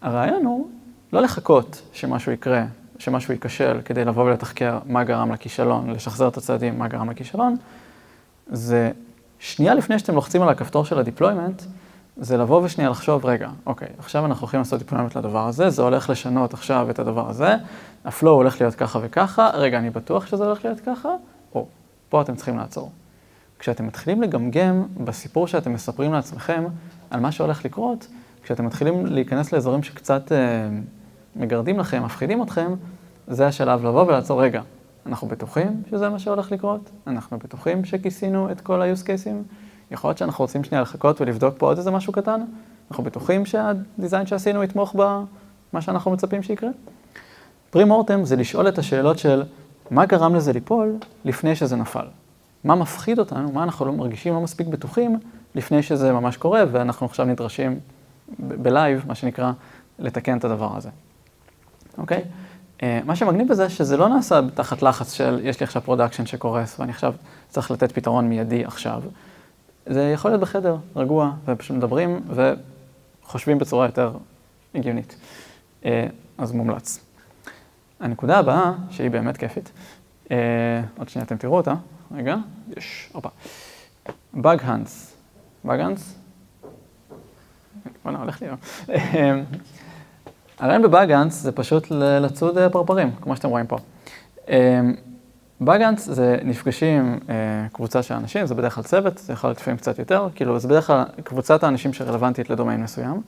הרעיון הוא לא לחכות שמשהו יקרה, שמשהו ייכשל כדי לבוא ולתחקר מה גרם לכישלון, לשחזר את הצעדים מה גרם לכישלון. זה שנייה לפני שאתם לוחצים על הכפתור של הדיפלוימנט, זה לבוא ושנייה לחשוב, רגע, אוקיי, עכשיו אנחנו הולכים לעשות דיפלוימנט לדבר הזה, זה הולך לשנות עכשיו את הדבר הזה, הפלואו הולך להיות ככה וככה, רגע, אני בטוח שזה הולך להיות ככה, או, פה אתם צריכים לעצור. כשאתם מתחילים לגמגם בסיפור שאתם מספרים לעצמכם על מה שהולך לקרות, כשאתם מתחילים להיכנס לאזורים שקצת מגרדים לכם, מפחידים אתכם, זה השלב לבוא ולעצור, רגע, אנחנו בטוחים שזה מה שהולך לקרות? אנחנו בטוחים שכיסינו את כל ה-use cases? יכול להיות שאנחנו רוצים שנייה לחכות ולבדוק פה עוד איזה משהו קטן? אנחנו בטוחים שהדיזיין שעשינו יתמוך במה שאנחנו מצפים שיקרה? פרי-מורטם זה לשאול את השאלות של מה גרם לזה ליפול לפני שזה נפל. מה מפחיד אותנו, מה אנחנו לא מרגישים לא מספיק בטוחים לפני שזה ממש קורה, ואנחנו עכשיו נדרשים בלייב, מה שנקרא, לתקן את הדבר הזה. אוקיי? מה שמגניב בזה שזה לא נעשה תחת לחץ של יש לי עכשיו פרודקשן שקורס ואני עכשיו צריך לתת פתרון מיידי עכשיו. זה יכול להיות בחדר, רגוע, ופשוט מדברים וחושבים בצורה יותר הגיונית. אז מומלץ. הנקודה הבאה, שהיא באמת כיפית, עוד שנייה אתם תראו אותה, רגע, יש, אופה. Bug hunts. Bug hunts? בוא'נה, הולך לי. הרעיון בבאג האנטס זה פשוט לצוד פרפרים, כמו שאתם רואים פה. באג האנטס זה נפגשים קבוצה של אנשים, זה בדרך כלל צוות, זה יכול להיות לפעמים קצת יותר, כאילו זה בדרך כלל קבוצת האנשים שרלוונטית לדומיין מסוים.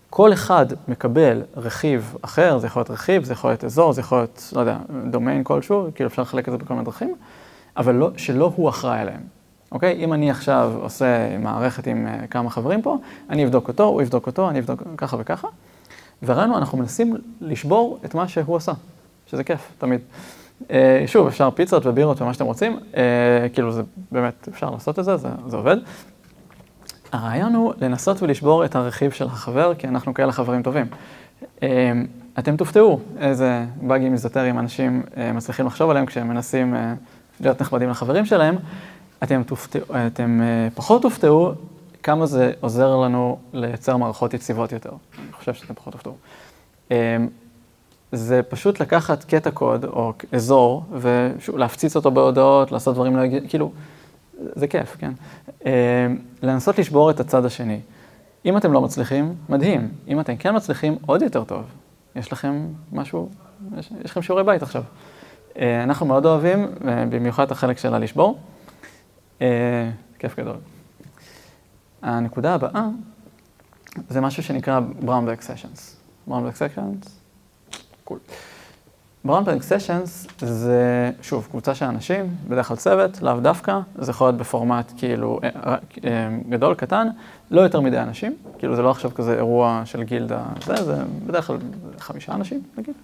כל אחד מקבל רכיב אחר, זה יכול להיות רכיב, זה יכול להיות אזור, זה יכול להיות, לא יודע, דומיין כלשהו, כאילו אפשר לחלק את זה בכל מיני דרכים, אבל לא, שלא הוא אחראי עליהם. אוקיי? אם אני עכשיו עושה מערכת עם כמה חברים פה, אני אבדוק אותו, הוא יבדוק אותו, אני אבדוק ככה וככה. וראינו, אנחנו מנסים לשבור את מה שהוא עשה, שזה כיף, תמיד. שוב, אפשר פיצות ובירות ומה שאתם רוצים, כאילו זה באמת, אפשר לעשות את זה, זה עובד. הרעיון הוא לנסות ולשבור את הרכיב של החבר, כי אנחנו כאלה חברים טובים. אתם תופתעו איזה באגים איזוטריים אנשים מצליחים לחשוב עליהם כשהם מנסים להיות נחמדים לחברים שלהם. אתם פחות תופתעו כמה זה עוזר לנו לייצר מערכות יציבות יותר. אני חושב שאתם פחות תופתעו. זה פשוט לקחת קטע קוד או אזור ולהפציץ אותו בהודעות, לעשות דברים, כאילו, זה כיף, כן? לנסות לשבור את הצד השני. אם אתם לא מצליחים, מדהים. אם אתם כן מצליחים, עוד יותר טוב. יש לכם משהו, יש לכם שיעורי בית עכשיו. אנחנו מאוד אוהבים, במיוחד את החלק שלה לשבור. כיף גדול. הנקודה הבאה, זה משהו שנקרא Brown Bag Sessions. Brown Bag Sessions, קול. Brown Bag Sessions זה, שוב, קבוצה של אנשים, בדרך כלל צוות, לאו דווקא, זה יכול להיות בפורמט כאילו גדול, קטן, לא יותר מדי אנשים, כאילו זה לא עכשיו כזה אירוע של גילדה, זה בדרך כלל 5 אנשים, נגיד.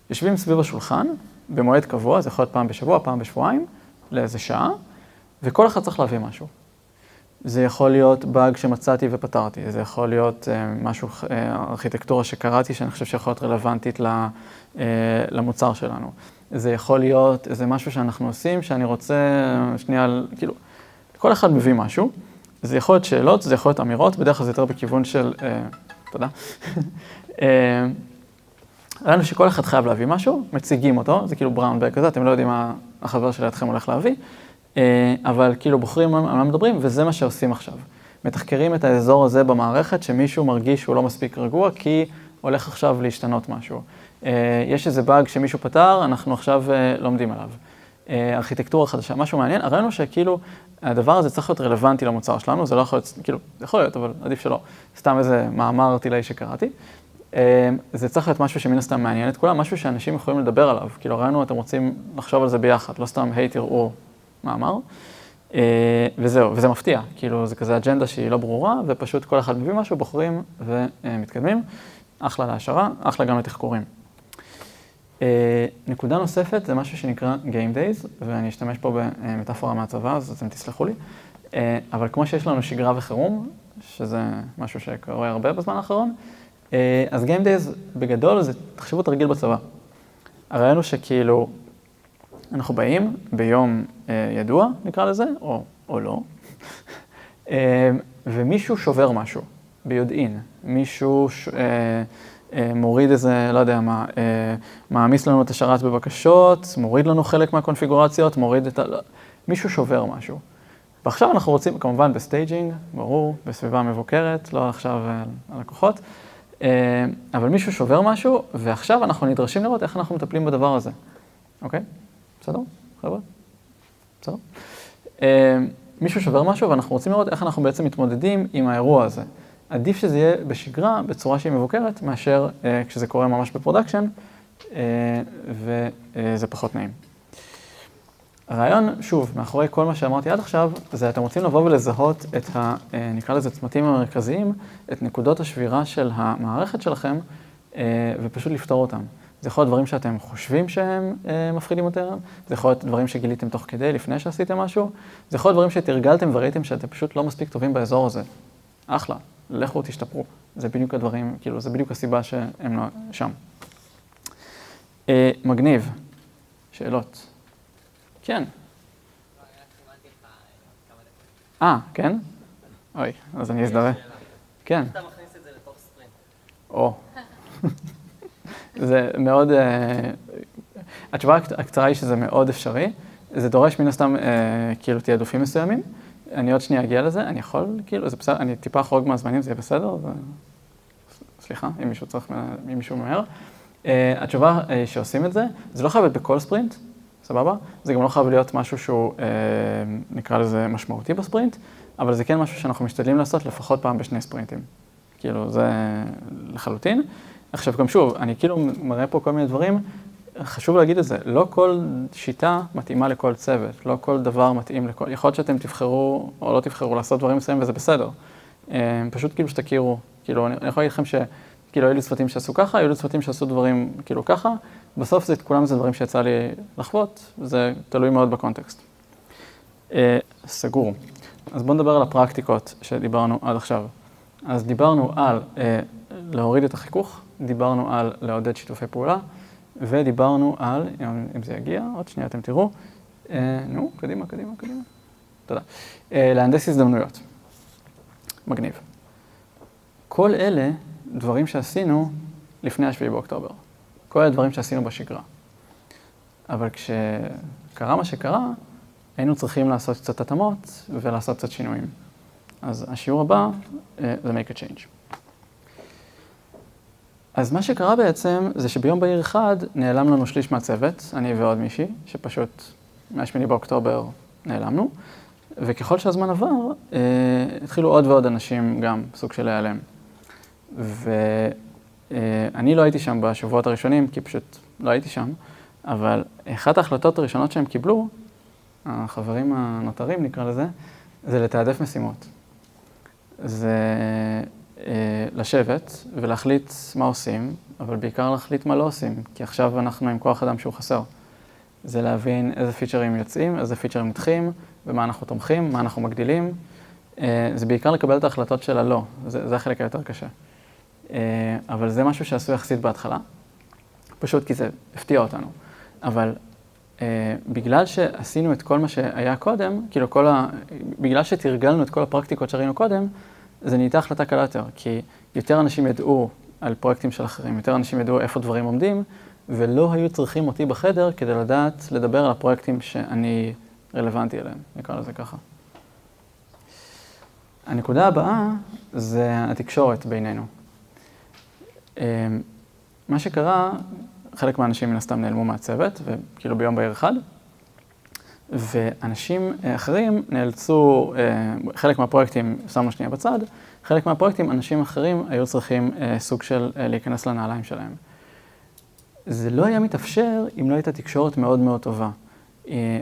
יושבים סביב השולחן, במועד קבוע, זה יכול להיות פעם בשבוע, פעם בשבועיים, לאיזה שעה, וכל אחד צריך להביא משהו. זה יכול להיות באג שמצאתי ופתרתי, זה יכול להיות משהו, ארכיטקטורה שקראתי שאני חושב שיכול להיות רלוונטית למוצר שלנו. זה יכול להיות איזה משהו שאנחנו עושים שאני רוצה שנייה, כאילו, כל אחד מביא משהו. זה יכול להיות שאלות, זה יכול להיות אמירות, בדרך כלל זה יותר בכיוון של, תודה. ראינו שכל אחד חייב להביא משהו, מציגים אותו, זה כאילו בראון בג כזה, אתם לא יודעים מה החבר שלידכם הולך להביא. אבל כאילו בוחרים על מה מדברים, וזה מה שעושים עכשיו. מתחקרים את האזור הזה במערכת, שמישהו מרגיש שהוא לא מספיק רגוע, כי הולך עכשיו להשתנות משהו. יש איזה באג שמישהו פתר, אנחנו עכשיו לומדים עליו. ארכיטקטורה חדשה, משהו מעניין. הראינו שכאילו הדבר הזה צריך להיות רלוונטי למוצר שלנו, זה לא יכול להיות, כאילו, זה יכול להיות, אבל עדיף שלא. סתם איזה מאמר ארטילאי שקראתי. זה צריך להיות משהו שמן הסתם מעניין את כולם, משהו שאנשים יכולים לדבר עליו. כאילו ראינו, אתם רוצים לחשוב על זה ביחד, לא סתם, היי, תראו מאמר, וזהו, וזה מפתיע, כאילו זה כזה אג'נדה שהיא לא ברורה, ופשוט כל אחד מביא משהו, בוחרים ומתקדמים, אחלה להשערה, אחלה גם לתחקורים. נקודה נוספת זה משהו שנקרא Game Days, ואני אשתמש פה במטאפורה מהצבא, אז אתם תסלחו לי, אבל כמו שיש לנו שגרה וחירום, שזה משהו שקורה הרבה בזמן האחרון, אז Game Days בגדול זה תחשבו תרגיל בצבא. הראינו שכאילו, אנחנו באים ביום ידוע, נקרא לזה, או לא, ומישהו שובר משהו, ביודעין. מישהו מוריד איזה, לא יודע מה, מעמיס לנו את השרת בבקשות, מוריד לנו חלק מהקונפיגורציות, מוריד את מישהו שובר משהו. ועכשיו אנחנו רוצים, כמובן בסטייג'ינג, ברור, בסביבה מבוקרת, לא עכשיו הלקוחות, אבל מישהו שובר משהו, ועכשיו אנחנו נדרשים לראות איך אנחנו מטפלים בדבר הזה. אוקיי? בסדר? חבר'ה? בסדר? מישהו שובר משהו, ואנחנו רוצים לראות איך אנחנו בעצם מתמודדים עם האירוע הזה. עדיף שזה יהיה בשגרה, בצורה שהיא מבוקרת, מאשר כשזה קורה ממש בפרודקשן, וזה פחות נעים. הרעיון, שוב, מאחורי כל מה שאמרתי עד עכשיו, זה אתם רוצים לבוא ולזהות את נקרא לזה צמתים המרכזיים, את נקודות השבירה של המערכת שלכם, ופשוט לפתור אותם. זה יכול להיות דברים שאתם חושבים שהם מפחידים יותר, זה יכול להיות דברים שגיליתם תוך כדי, לפני שעשיתם משהו, זה יכול להיות דברים שתרגלתם וראיתם שאתם פשוט לא מספיק טובים באזור הזה. אחלה, לכו תשתפרו. זה בדיוק הדברים, כאילו, זה בדיוק הסיבה שהם לא שם. מגניב. שאלות. כן. כן? אוי, אז אני אזדרה. כן. אתה מכניס את זה לתוך ספרינט. או. זה מאוד, התשובה הקצרה היא שזה מאוד אפשרי. זה דורש מן הסתם כאילו תעדופים מסוימים. אני עוד שנייה אגיע לזה, אני יכול, כאילו, זה בסדר, אני טיפה אחרוג מהזמנים, זה יהיה בסדר? סליחה, אם מישהו צריך, אם מישהו ממהר. התשובה שעושים את זה, זה לא חייב להיות בכל ספרינט, סבבה? זה גם לא חייב להיות משהו שהוא, נקרא לזה משמעותי בספרינט, אבל זה כן משהו שאנחנו משתדלים לעשות לפחות פעם בשני ספרינטים. כאילו, זה לחלוטין. עכשיו, גם שוב, אני כאילו מראה פה כל מיני דברים, חשוב להגיד את זה, לא כל שיטה מתאימה לכל צוות, לא כל דבר מתאים לכל, יכול להיות שאתם תבחרו או לא תבחרו לעשות דברים מסוימים וזה בסדר. פשוט כאילו שתכירו, כאילו אני יכול להגיד לכם שכאילו היו לי צוותים שעשו ככה, היו לי צוותים שעשו דברים כאילו ככה, בסוף כולם זה דברים שיצא לי לחוות, זה תלוי מאוד בקונטקסט. סגור. אז בואו נדבר על הפרקטיקות שדיברנו עד עכשיו. אז דיברנו על להוריד את החיכוך, דיברנו על לעודד שיתופי פעולה, ודיברנו על, אם זה יגיע, עוד שנייה אתם תראו, נו, קדימה. תודה. להנדס הזדמנויות. מגניב. כל אלה דברים שעשינו לפני 7 באוקטובר. כל אלה דברים שעשינו בשגרה. אבל כשקרה מה שקרה, היינו צריכים לעשות קצת התאמות ולעשות קצת שינויים. אז השיעור הבא זה make a change. אז מה שקרה בעצם זה שביום בהיר אחד נעלם לנו שליש מהצוות, אני ועוד מישהי, שפשוט מה-8 באוקטובר נעלמנו, וככל שהזמן עבר, התחילו עוד ועוד אנשים גם סוג של להיעלם. ואני לא הייתי שם בשבועות הראשונים, כי פשוט לא הייתי שם, אבל אחת ההחלטות הראשונות שהם קיבלו, החברים הנותרים נקרא לזה, זה לתעדף משימות. זה לשבת ולהחליט מה עושים, אבל בעיקר להחליט מה לא עושים, כי עכשיו אנחנו עם כוח אדם שהוא חסר. זה להבין איזה פיצ'רים יוצאים, איזה פיצ'רים נדחים, במה אנחנו תומכים, מה אנחנו מגדילים. זה בעיקר לקבל את ההחלטות של הלא, זה החלק היותר קשה. אבל זה משהו שעשו יחסית בהתחלה, פשוט כי זה הפתיע אותנו. אבל בגלל שעשינו את כל מה שהיה קודם, כאילו בגלל שתרגלנו את כל הפרקטיקות שראינו קודם, זה נהייתה החלטה קלה יותר, כי יותר אנשים ידעו על פרויקטים של אחרים, יותר אנשים ידעו איפה דברים עומדים, ולא היו צריכים אותי בחדר כדי לדעת לדבר על הפרויקטים שאני רלוונטי אליהם, נקרא לזה ככה. הנקודה הבאה זה התקשורת בינינו. מה שקרה, חלק מהאנשים מן הסתם נעלמו מהצוות, וכאילו ביום בהיר אחד, ואנשים אחרים נאלצו, חלק מהפרויקטים שמנו שנייה בצד, חלק מהפרויקטים, אנשים אחרים היו צריכים סוג של להיכנס לנעליים שלהם. זה לא היה מתאפשר אם לא הייתה תקשורת מאוד מאוד טובה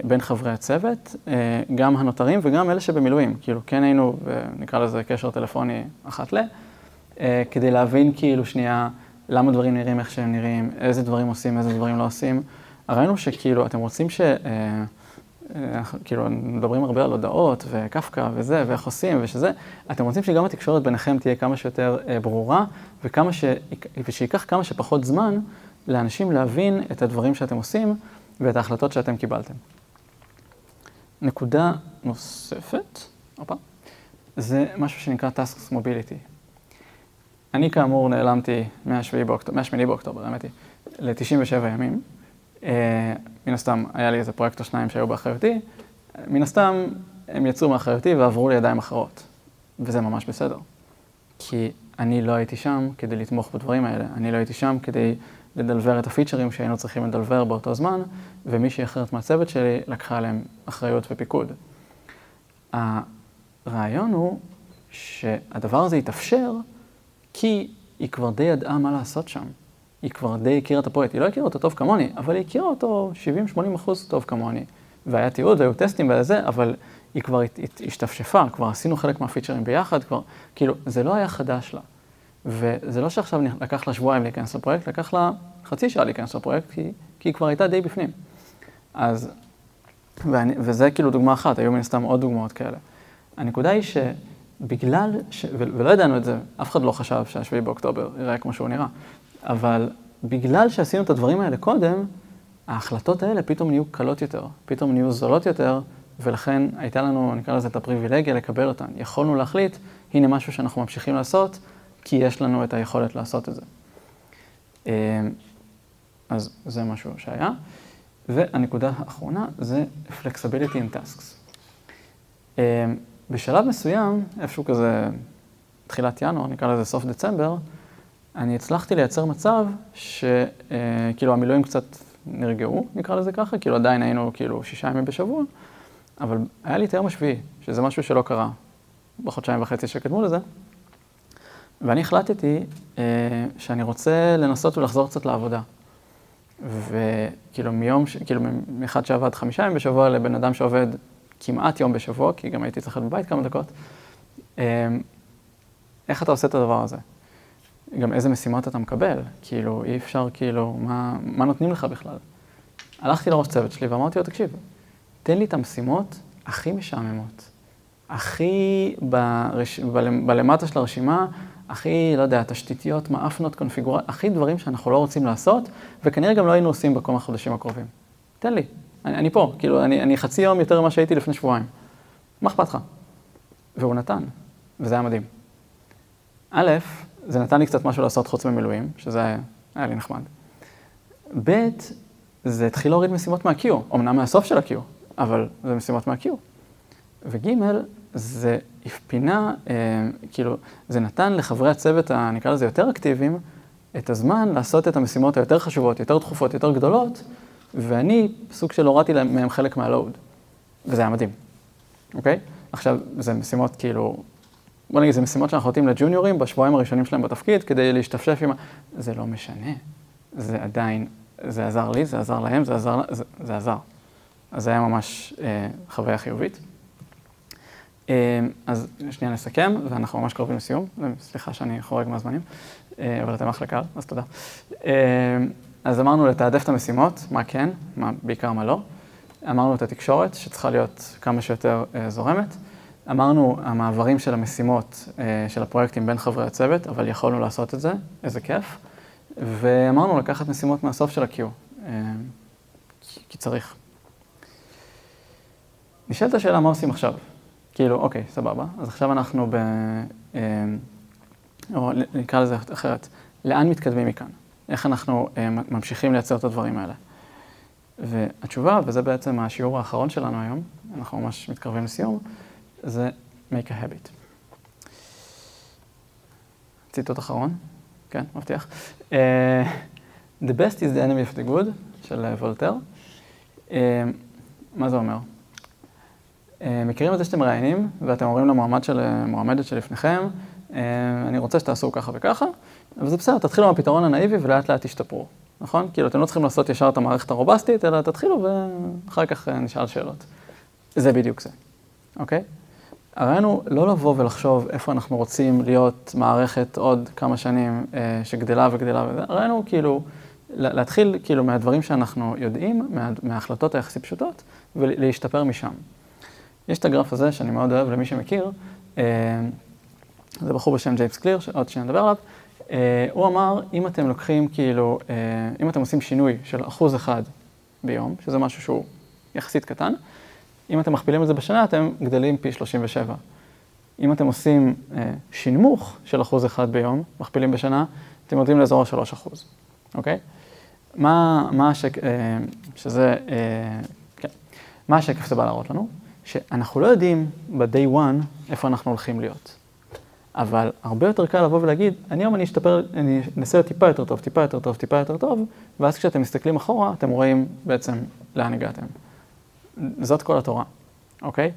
בין חברי הצוות, גם הנותרים וגם אלה שבמילואים. כאילו כן היינו, נקרא לזה קשר טלפוני אחת כדי להבין כאילו שנייה למה דברים נראים איך שהם נראים, איזה דברים עושים, איזה דברים לא עושים. ראינו שכאילו אתם רוצים כאילו מדברים הרבה על הודעות וקפקא וזה, ואיך עושים ושזה, אתם רוצים שגם התקשורת ביניכם תהיה כמה שיותר ברורה, ושיקח כמה שפחות זמן לאנשים להבין את הדברים שאתם עושים ואת ההחלטות שאתם קיבלתם. נקודה נוספת, זה משהו שנקרא Tasks Mobility. אני כאמור נעלמתי מה-8 באוקטובר, האמת היא, ל-97 ימים. מן הסתם היה לי איזה פרויקט או שניים שהיו באחריותי, מן הסתם הם יצאו מאחריותי ועברו לידיים אחרות, וזה ממש בסדר. כי אני לא הייתי שם כדי לתמוך בדברים האלה, אני לא הייתי שם כדי לדלבר את הפיצ'רים שהיינו צריכים לדלבר באותו זמן, ומישהי אחרת מהצוות שלי לקחה עליהם אחריות ופיקוד. הרעיון הוא שהדבר הזה יתאפשר כי היא כבר די ידעה מה לעשות שם. היא כבר די הכירה את הפרויקט. היא לא הכירה אותו טוב כמוני, אבל היא הכירה אותו 70-80% טוב כמוני. והיה תיעוד והיו טסטים וזה, אבל היא כבר השתפשפה, כבר עשינו חלק מהפיצ'רים ביחד, כבר, כאילו, זה לא היה חדש לה. וזה לא שעכשיו לקח לה שבועיים להיכנס לפרויקט, לקח לה חצי שעה להיכנס לפרויקט, כי היא כבר הייתה די בפנים. אז, וזה כאילו דוגמה אחת, היו מן הסתם עוד דוגמאות כאלה. הנקודה היא שבגלל, ולא ידענו את זה, אף אחד לא חשב שה7 באוקטובר יראה כמו שהוא נראה, אבל בגלל שעשינו את הדברים האלה קודם, ההחלטות האלה פתאום נהיו קלות יותר, פתאום נהיו זולות יותר, ולכן הייתה לנו, נקרא לזה, את הפריבילגיה לקבל אותן. יכולנו להחליט, הנה משהו שאנחנו ממשיכים לעשות, כי יש לנו את היכולת לעשות את זה. אז זה משהו שהיה. והנקודה האחרונה זה flexibility in tasks. בשלב מסוים, איפשהו כזה תחילת ינואר, נקרא לזה סוף דצמבר, אני הצלחתי לייצר מצב שכאילו המילואים קצת נרגעו, נקרא לזה ככה, כאילו עדיין היינו כאילו 6 ימים בשבוע, אבל היה לי תיאום השביעי, שזה משהו שלא קרה בחודשיים וחצי שקדמו לזה, ואני החלטתי שאני רוצה לנסות ולחזור קצת לעבודה. וכאילו מאחד שעבד 5 ימים בשבוע לבן אדם שעובד כמעט יום בשבוע, כי גם הייתי צריך להיות בבית כמה דקות, איך אתה עושה את הדבר הזה? גם איזה משימות אתה מקבל? כאילו, אי אפשר, כאילו, מה נותנים לך בכלל? הלכתי לראש צוות שלי ואמרתי לו, תקשיב, תן לי את המשימות הכי משעממות, הכי בלמטה של הרשימה, הכי, לא יודע, תשתיתיות, מאפנות, קונפיגורציות, הכי דברים שאנחנו לא רוצים לעשות, וכנראה גם לא היינו עושים בכמה חודשים הקרובים. תן לי, אני פה, כאילו, אני חצי יום יותר ממה שהייתי לפני שבועיים. מה אכפת לך? והוא נתן, וזה היה מדהים. א', זה נתן לי קצת משהו לעשות חוץ ממילואים, שזה היה לי נחמד. ב', זה התחיל להוריד משימות מה-Q, אמנם מהסוף של ה-Q, אבל זה משימות מה-Q. וג', זה פינה, כאילו, זה נתן לחברי הצוות, נקרא לזה יותר אקטיביים, את הזמן לעשות את המשימות היותר חשובות, יותר דחופות, יותר גדולות, ואני סוג של הורדתי מהם חלק מהלואוד. וזה היה מדהים, אוקיי? עכשיו, זה משימות כאילו, בוא נגיד, זה משימות שאנחנו נותנים לג'וניורים בשבועיים הראשונים שלהם בתפקיד, כדי להשתפשף עם זה לא משנה. זה עדיין, זה עזר לי, זה עזר להם, זה עזר. אז זה היה ממש חוויה חיובית. אז שנייה נסכם, ואנחנו ממש קרובים לסיום. סליחה שאני חורג מהזמנים, אבל אתם אחלה קהל, אז תודה. אז אמרנו לתעדף את המשימות, מה כן, בעיקר מה לא. אמרנו את התקשורת, שצריכה להיות כמה שיותר זורמת. אמרנו המעברים של המשימות של הפרויקטים בין חברי הצוות, אבל יכולנו לעשות את זה, איזה כיף. ואמרנו לקחת משימות מהסוף של ה-Q, כי צריך. נשאלת השאלה מה עושים עכשיו. כאילו, אוקיי, סבבה. אז עכשיו אנחנו או נקרא לזה אחרת, לאן מתקדמים מכאן? איך אנחנו ממשיכים לייצר את הדברים האלה? והתשובה, וזה בעצם השיעור האחרון שלנו היום, אנחנו ממש מתקרבים לסיום, זה make a habit. ציטוט אחרון, כן, מבטיח. The best is the enemy of the good, של וולטר. מה זה אומר? מכירים את זה שאתם מראיינים, ואתם אומרים למועמדת שלפניכם, אני רוצה שתעשו ככה וככה, וזה בסדר, תתחילו מהפתרון הנאיבי ולאט לאט תשתפרו, נכון? כאילו, אתם לא צריכים לעשות ישר את המערכת הרובסטית, אלא תתחילו ואחר כך נשאל שאלות. זה בדיוק זה, אוקיי? הרעיון הוא לא לבוא ולחשוב איפה אנחנו רוצים להיות מערכת עוד כמה שנים שגדלה וגדלה וזה. הרעיון הוא כאילו להתחיל כאילו מהדברים שאנחנו יודעים, מההחלטות היחסי פשוטות, ולהשתפר משם. יש את הגרף הזה שאני מאוד אוהב למי שמכיר, זה בחור בשם ג'יימס קליר, שעוד שניה נדבר עליו. הוא אמר, אם אתם לוקחים כאילו, אם אתם עושים שינוי של 1% ביום, שזה משהו שהוא יחסית קטן, אם אתם מכפילים את זה בשנה, אתם גדלים פי 37. אם אתם עושים שינמוך של 1% ביום, מכפילים בשנה, אתם יורדים לאזור 3%. אוקיי? מה השקף זה בא להראות לנו? שאנחנו לא יודעים ב-day one איפה אנחנו הולכים להיות. אבל הרבה יותר קל לבוא ולהגיד, היום אני אנסה להיות טיפה יותר טוב, טיפה יותר טוב, טיפה יותר טוב, ואז כשאתם מסתכלים אחורה, אתם רואים בעצם לאן הגעתם. זאת כל התורה, אוקיי?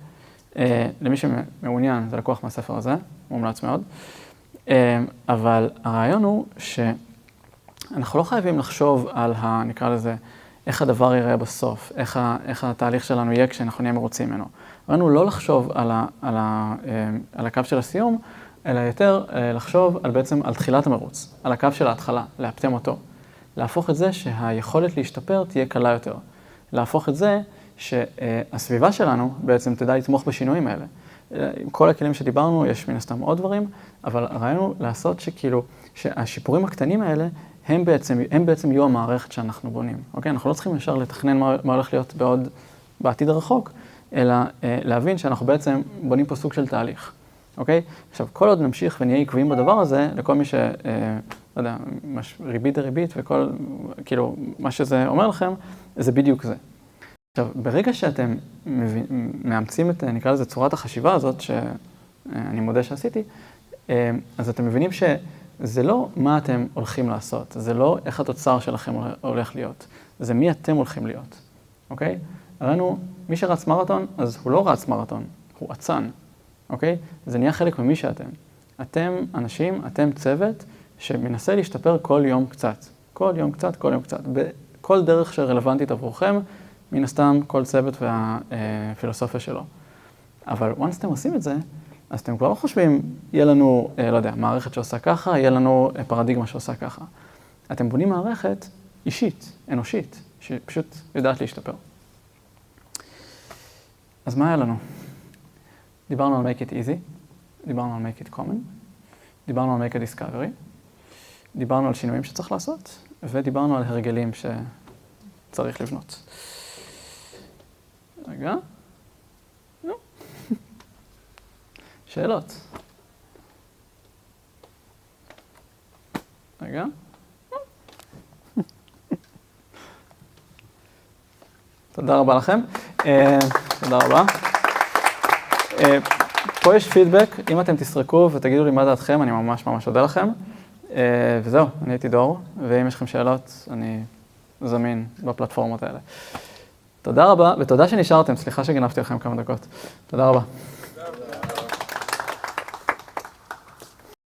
למי שמעוניין, זה לקוח מהספר הזה, מומלץ מאוד. אבל הרעיון הוא שאנחנו לא חייבים לחשוב על נקרא לזה, איך הדבר ייראה בסוף, איך התהליך שלנו יהיה כשאנחנו נהיה מרוצים ממנו. הרעיון הוא לא לחשוב על הקו של הסיום, אלא יותר לחשוב בעצם על תחילת המרוץ, על הקו של ההתחלה, לאפטם אותו. להפוך את זה שהיכולת להשתפר תהיה קלה יותר. להפוך את זה שהסביבה שלנו בעצם תדע לתמוך בשינויים האלה. עם כל הכלים שדיברנו, יש מן הסתם עוד דברים, אבל הרעיון הוא לעשות שכאילו, שהשיפורים הקטנים האלה, הם בעצם יהיו המערכת שאנחנו בונים. אוקיי? אנחנו לא צריכים ישר לתכנן מה הולך להיות בעתיד הרחוק, אלא להבין שאנחנו בעצם בונים פה סוג של תהליך. אוקיי? עכשיו, כל עוד נמשיך ונהיה עקביים בדבר הזה, לכל מי לא יודע, ריבית דריבית וכל, כאילו, מה שזה אומר לכם, זה בדיוק זה. עכשיו, ברגע שאתם מאמצים את, נקרא לזה, צורת החשיבה הזאת, שאני מודה שעשיתי, אז אתם מבינים שזה לא מה אתם הולכים לעשות, זה לא איך התוצר שלכם הולך להיות, זה מי אתם הולכים להיות, אוקיי? הראינו, מי שרץ מרתון, אז הוא לא רץ מרתון, הוא אצן, אוקיי? זה נהיה חלק ממי שאתם. אתם אנשים, אתם צוות שמנסה להשתפר כל יום קצת. כל יום קצת, כל יום קצת. בכל דרך שרלוונטית עבורכם, מן הסתם כל צוות והפילוסופיה שלו. אבל once אתם עושים את זה, אז אתם כבר לא חושבים, יהיה לנו, לא יודע, מערכת שעושה ככה, יהיה לנו פרדיגמה שעושה ככה. אתם בונים מערכת אישית, אנושית, שפשוט יודעת להשתפר. אז מה היה לנו? דיברנו על make it easy, דיברנו על make it common, דיברנו על make it discovery, דיברנו על שינויים שצריך לעשות, ודיברנו על הרגלים שצריך לבנות. רגע. נו. שאלות. רגע. תודה רבה לכם. תודה רבה. פה יש פידבק, אם אתם תסרקו ותגידו לי מה דעתכם, אני ממש ממש אודה לכם. וזהו, אני הייתי דור, ואם יש לכם שאלות, אני זמין בפלטפורמות האלה. תודה רבה, ותודה שנשארתם, סליחה שגנבתי לכם כמה דקות. תודה רבה.